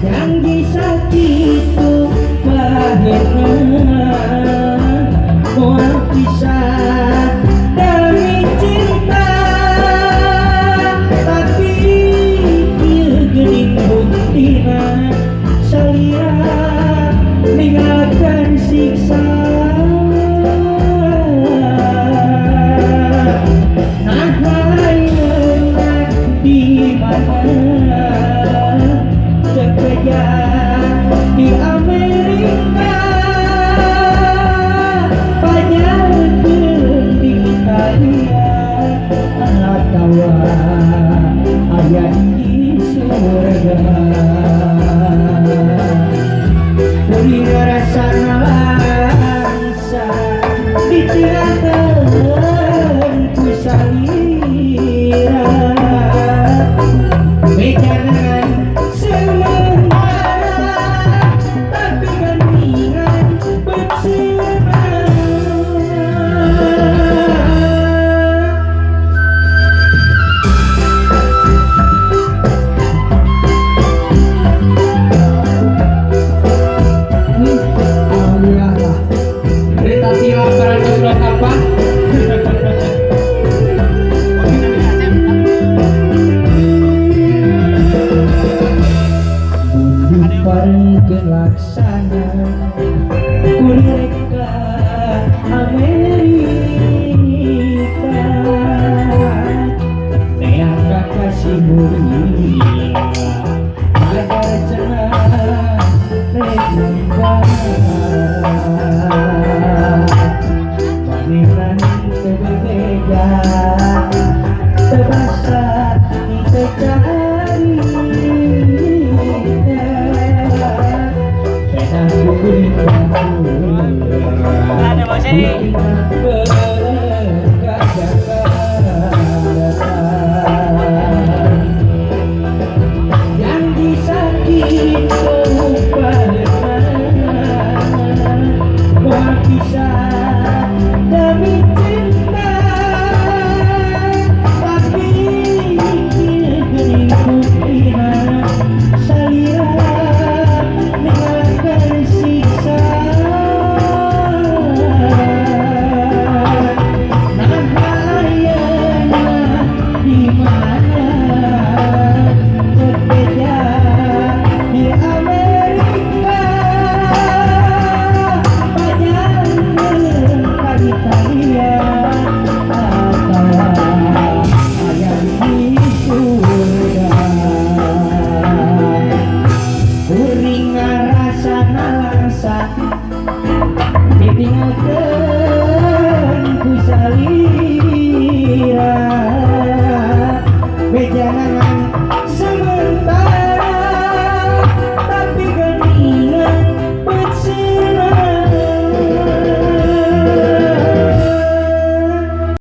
janji sakitu mahena moal pisah demi cinta tapi ieu geuning buktina salia ninggalkeun siksa di mana bekerja di Amerika banyak di Italia atau ayah di surga beri rasa langsa ditinggalkan ku salira jangan sementara tapi gantian bersama alhamdulillah lah berita siap para apa parengkeun laksana kureka Amerika neang kakasih mulia agar cenah reka pangeran tebeda tebasa dicari ada bosnya